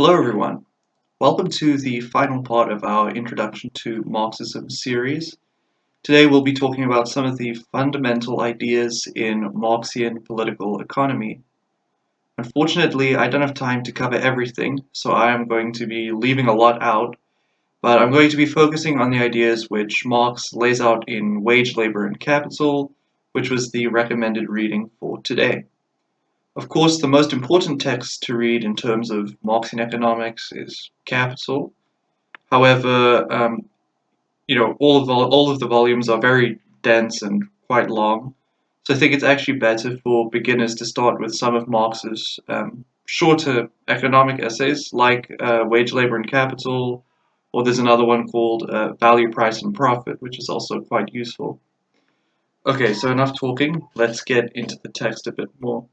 Hello everyone, welcome to the final part of our Introduction to Marxism series. Today we'll be talking about some of the fundamental ideas in Marxian political economy. Unfortunately, I don't have time to cover everything, so I am going to be leaving a lot out, but I'm going to be focusing on the ideas which Marx lays out in Wage, Labor and Capital, which was the recommended reading for today. Of course, the most important text to read in terms of Marxian economics is Capital. However, all of the volumes are very dense and quite long, so I think it's actually better for beginners to start with some of Marx's shorter economic essays, like Wage, Labor and Capital, or there's another one called Value, Price and Profit, which is also quite useful. Okay, so enough talking, let's get into the text a bit more.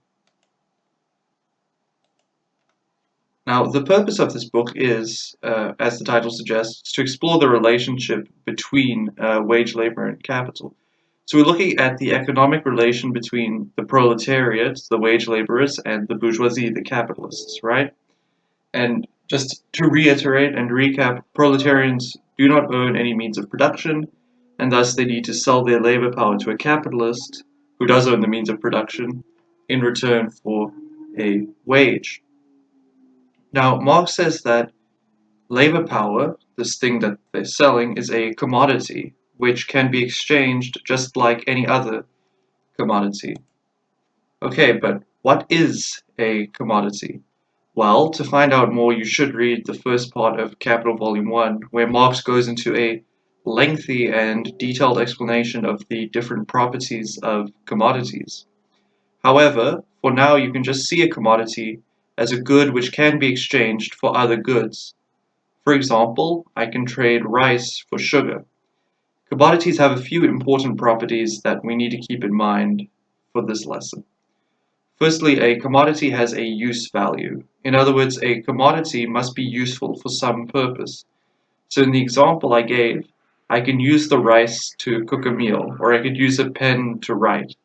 Now, the purpose of this book is, as the title suggests, to explore the relationship between wage, labor, and capital. So we're looking at the economic relation between the proletariat, the wage laborers, and the bourgeoisie, the capitalists, right? And just to reiterate and recap, proletarians do not own any means of production, and thus they need to sell their labor power to a capitalist, who does own the means of production, in return for a wage. Now, Marx says that labor power, this thing that they're selling, is a commodity which can be exchanged just like any other commodity. Okay, but what is a commodity? Well, to find out more, you should read the first part of Capital Volume 1, where Marx goes into a lengthy and detailed explanation of the different properties of commodities. However, for now you can just see a commodity as a good which can be exchanged for other goods. For example, I can trade rice for sugar. Commodities have a few important properties that we need to keep in mind for this lesson. Firstly, a commodity has a use value. In other words, a commodity must be useful for some purpose. So in the example I gave, I can use the rice to cook a meal, or I could use a pen to write.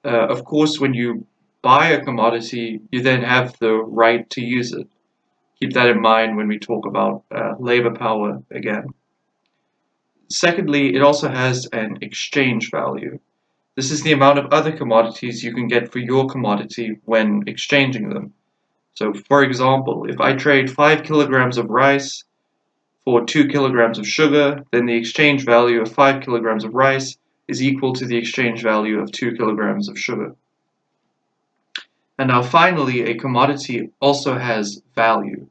Of course, when you buy a commodity, you then have the right to use it. Keep that in mind when we talk about labor power again. Secondly, it also has an exchange value. This is the amount of other commodities you can get for your commodity when exchanging them. So, for example, if I trade 5 kilograms of rice for 2 kilograms of sugar, then the exchange value of 5 kilograms of rice is equal to the exchange value of 2 kilograms of sugar. And now finally, a commodity also has value.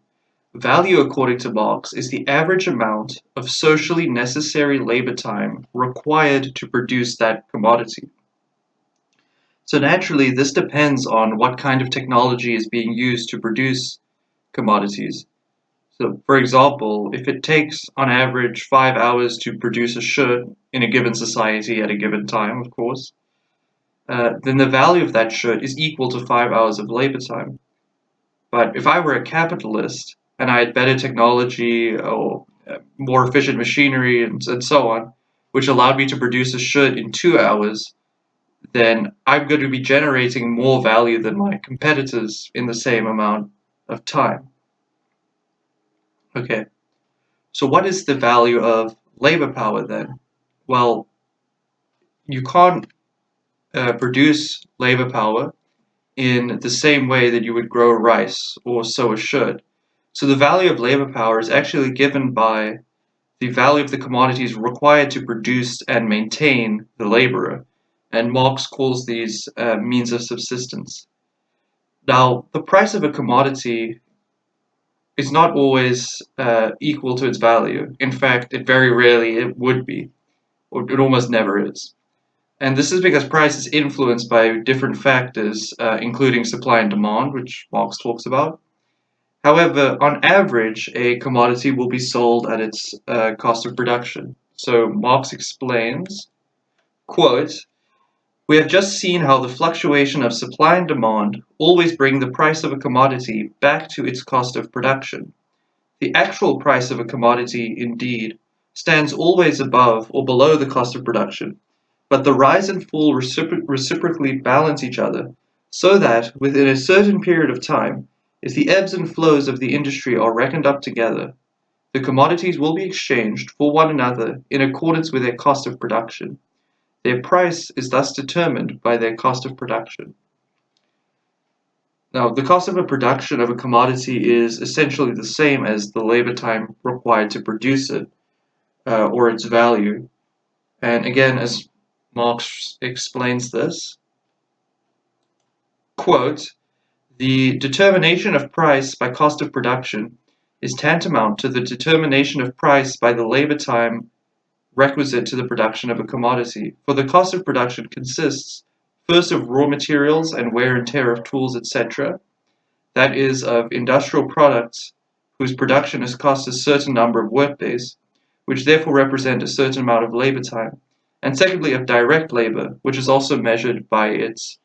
Value, according to Marx, is the average amount of socially necessary labor time required to produce that commodity. So naturally, this depends on what kind of technology is being used to produce commodities. So, for example, if it takes on average 5 hours to produce a shirt in a given society at a given time, of course, then the value of that shirt is equal to 5 hours of labor time. But if I were a capitalist and I had better technology or more efficient machinery and so on, which allowed me to produce a shirt in 2 hours, then I'm going to be generating more value than my competitors in the same amount of time. Okay, so what is the value of labor power then? Well, you can't produce labor power in the same way that you would grow rice or sew a shirt. So the value of labor power is actually given by the value of the commodities required to produce and maintain the laborer, and Marx calls these means of subsistence. Now, the price of a commodity is not always equal to its value. In fact, it very rarely it would be, or it almost never is. And this is because price is influenced by different factors, including supply and demand, which Marx talks about. However, on average, a commodity will be sold at its cost of production. So Marx explains, quote, "We have just seen how the fluctuation of supply and demand always bring the price of a commodity back to its cost of production. The actual price of a commodity, indeed, stands always above or below the cost of production, but the rise and fall reciprocally balance each other, so that, within a certain period of time, If the ebbs and flows of the industry are reckoned up together, the commodities will be exchanged for one another in accordance with their cost of production. Their price is thus determined by their cost of production. Now, the cost of a production of a commodity is essentially the same as the labor time required to produce it, or its value. And again, as Marx explains this, quote, "The determination of price by cost of production is tantamount to the determination of price by the labor time requisite to the production of a commodity, for the cost of production consists first of raw materials and wear and tear of tools, etc., that is, of industrial products whose production has cost a certain number of workdays, which therefore represent a certain amount of labor time, and secondly of direct labor, which is also measured by its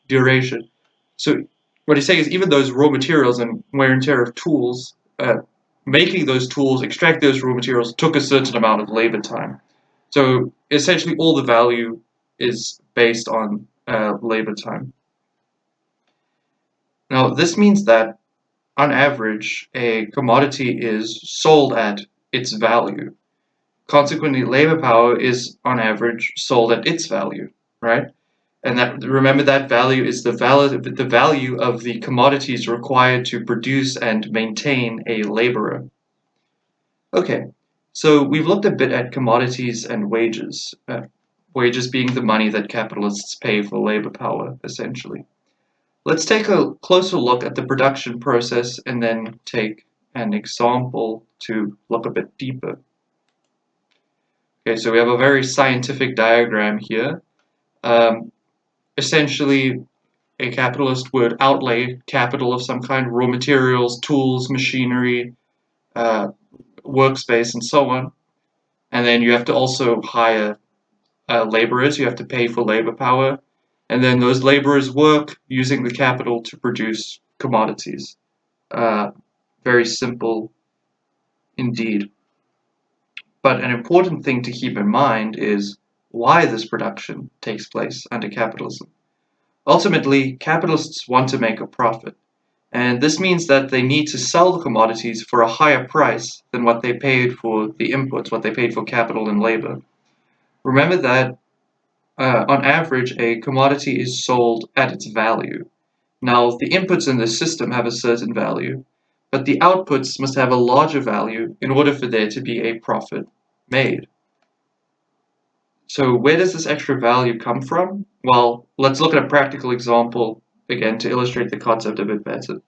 duration." So what he's saying is even those raw materials and wear and tear of tools, making those tools, extract those raw materials, took a certain amount of labor time. So essentially all the value is based on labor time. Now this means that on average a commodity is sold at its value. Consequently, labor power is on average sold at its value, right? And that, remember, that value is the value of the commodities required to produce and maintain a laborer. Okay, so we've looked a bit at commodities and wages, wages being the money that capitalists pay for labor power, essentially. Let's take a closer look at the production process and then take an example to look a bit deeper. Okay, so we have a very scientific diagram here. Essentially, a capitalist would outlay capital of some kind, raw materials, tools, machinery, workspace, and so on. And then you have to also hire laborers, you have to pay for labor power. And then those laborers work using the capital to produce commodities. Very simple indeed. But an important thing to keep in mind is why this production takes place under capitalism. Ultimately, capitalists want to make a profit, and this means that they need to sell the commodities for a higher price than what they paid for the inputs, what they paid for capital and labor. Remember that on average, a commodity is sold at its value. Now, the inputs in the system have a certain value, but the outputs must have a larger value in order for there to be a profit made. So where does this extra value come from? Well, let's look at a practical example again to illustrate the concept a bit better.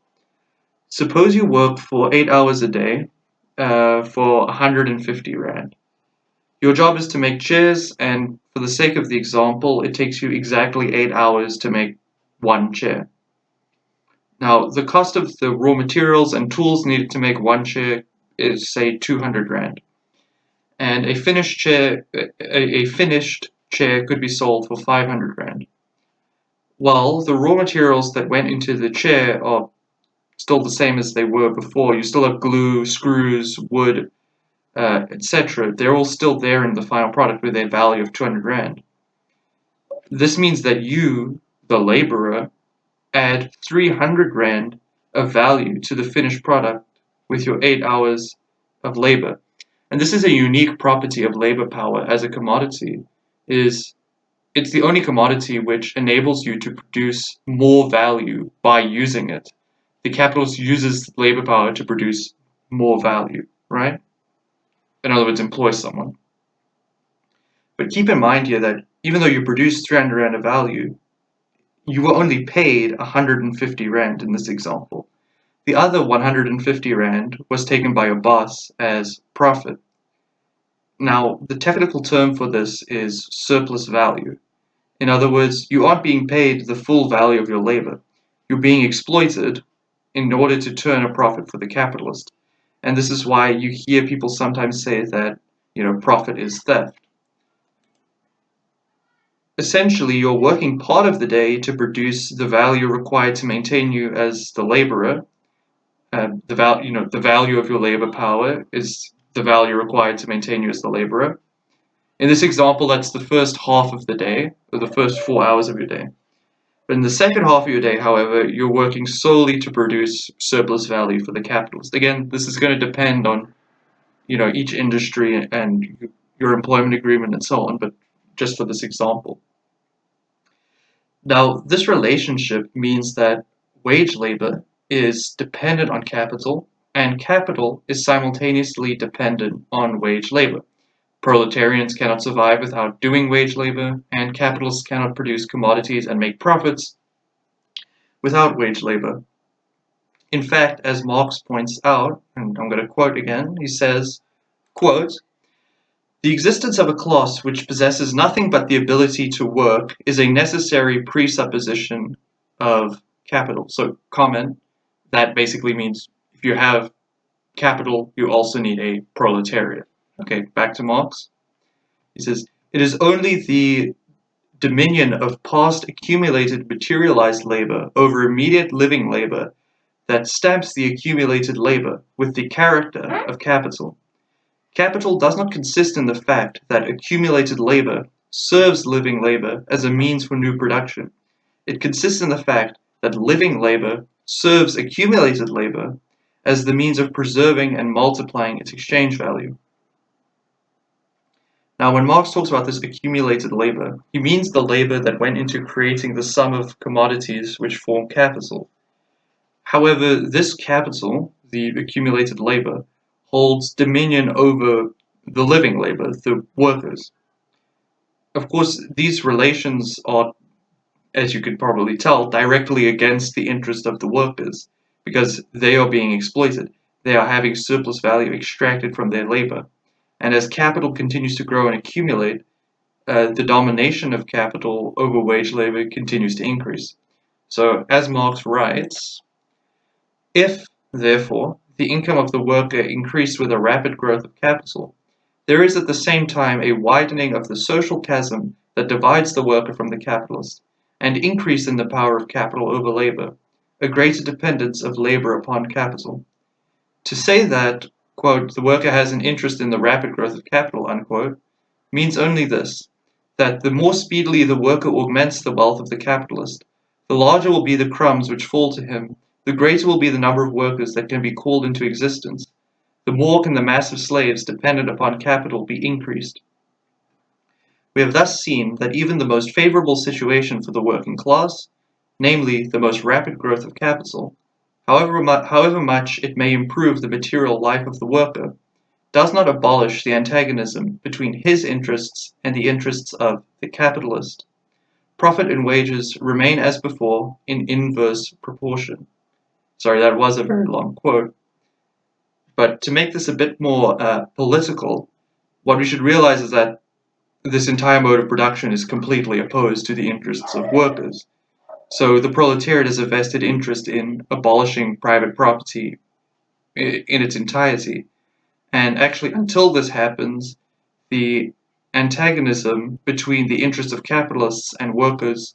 Suppose you work for 8 hours a day for 150 Rand. Your job is to make chairs, and for the sake of the example, it takes you exactly 8 hours to make one chair. Now, the cost of the raw materials and tools needed to make one chair is, say, 200 Rand. And a finished chair could be sold for 500 Rand. Well, the raw materials that went into the chair are still the same as they were before. You still have glue, screws, wood, etc. They're all still there in the final product with a value of 200 Rand. This means that you, the laborer, add 300 Rand of value to the finished product with your 8 hours of labor. And this is a unique property of labor power as a commodity. It's the only commodity which enables you to produce more value by using it. The capitalist uses labor power to produce more value, right? In other words, employ someone. But keep in mind here that even though you produce 300 Rand of value, you were only paid 150 Rand in this example. The other 150 Rand was taken by your boss as profit. Now, the technical term for this is surplus value. In other words, you aren't being paid the full value of your labor. You're being exploited in order to turn a profit for the capitalist. And this is why you hear people sometimes say that, profit is theft. Essentially, you're working part of the day to produce the value required to maintain you as the laborer. The value of your labor power is the value required to maintain you as the laborer. In this example, that's the first half of the day, or the first 4 hours of your day. But in the second half of your day, however, you're working solely to produce surplus value for the capitalist. Again, this is going to depend on, each industry and your employment agreement and so on, but just for this example. Now, this relationship means that wage labor is dependent on capital, and capital is simultaneously dependent on wage labor. Proletarians cannot survive without doing wage labor, and capitalists cannot produce commodities and make profits without wage labor. In fact, as Marx points out, and I'm going to quote again, he says, quote, "The existence of a class which possesses nothing but the ability to work is a necessary presupposition of capital." So, comment, that basically means if you have capital, you also need a proletariat. Okay, back to Marx. He says, "It is only the dominion of past accumulated materialized labor over immediate living labor that stamps the accumulated labor with the character of capital. Capital does not consist in the fact that accumulated labor serves living labor as a means for new production. It consists in the fact that living labor serves accumulated labor as the means of preserving and multiplying its exchange value." Now, when Marx talks about this accumulated labor, he means the labor that went into creating the sum of commodities which form capital. However, this capital, the accumulated labor, holds dominion over the living labor, the workers. Of course, these relations are, as you could probably tell, directly against the interest of the workers, because they are being exploited. They are having surplus value extracted from their labor. And as capital continues to grow and accumulate, the domination of capital over wage labor continues to increase. So, as Marx writes, if, therefore, the income of the worker increased with a rapid growth of capital, there is at the same time a widening of the social chasm that divides the worker from the capitalist, and increase in the power of capital over labor, a greater dependence of labor upon capital. To say that, quote, "the worker has an interest in the rapid growth of capital," unquote, means only this, that the more speedily the worker augments the wealth of the capitalist, the larger will be the crumbs which fall to him, the greater will be the number of workers that can be called into existence, the more can the mass of slaves dependent upon capital be increased. We have thus seen that even the most favorable situation for the working class, namely the most rapid growth of capital, however much it may improve the material life of the worker, does not abolish the antagonism between his interests and the interests of the capitalist. Profit and wages remain as before in inverse proportion. Sorry, that was a very long quote. But to make this a bit more political, what we should realize is that this entire mode of production is completely opposed to the interests of workers. So the proletariat has a vested interest in abolishing private property in its entirety. And actually, until this happens, the antagonism between the interests of capitalists and workers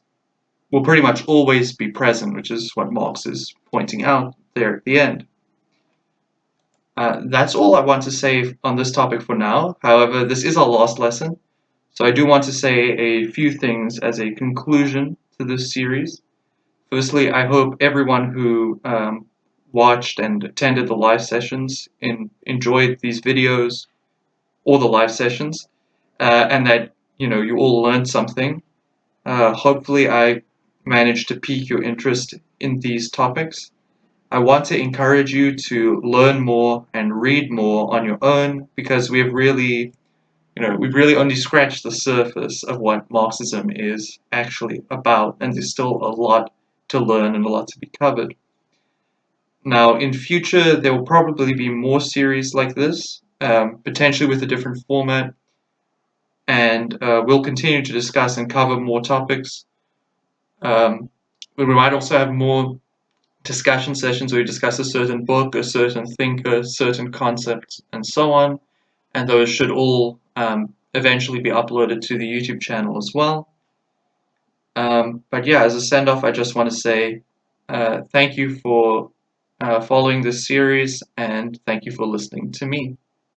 will pretty much always be present, which is what Marx is pointing out there at the end. That's all I want to say on this topic for now. However, this is our last lesson, so I do want to say a few things as a conclusion to this series. Firstly, I hope everyone who watched and attended the live sessions enjoyed these videos or the live sessions, and that you all learned something. Hopefully, I managed to pique your interest in these topics. I want to encourage you to learn more and read more on your own, because we've really only scratched the surface of what Marxism is actually about, and there's still a lot to learn and a lot to be covered. Now, in future, there will probably be more series like this, potentially with a different format, and we'll continue to discuss and cover more topics. We might also have more discussion sessions where we discuss a certain book, a certain thinker, certain concepts, and so on, and those should all eventually be uploaded to the YouTube channel as well. But yeah, as a send-off, I just want to say thank you for following this series, and thank you for listening to me.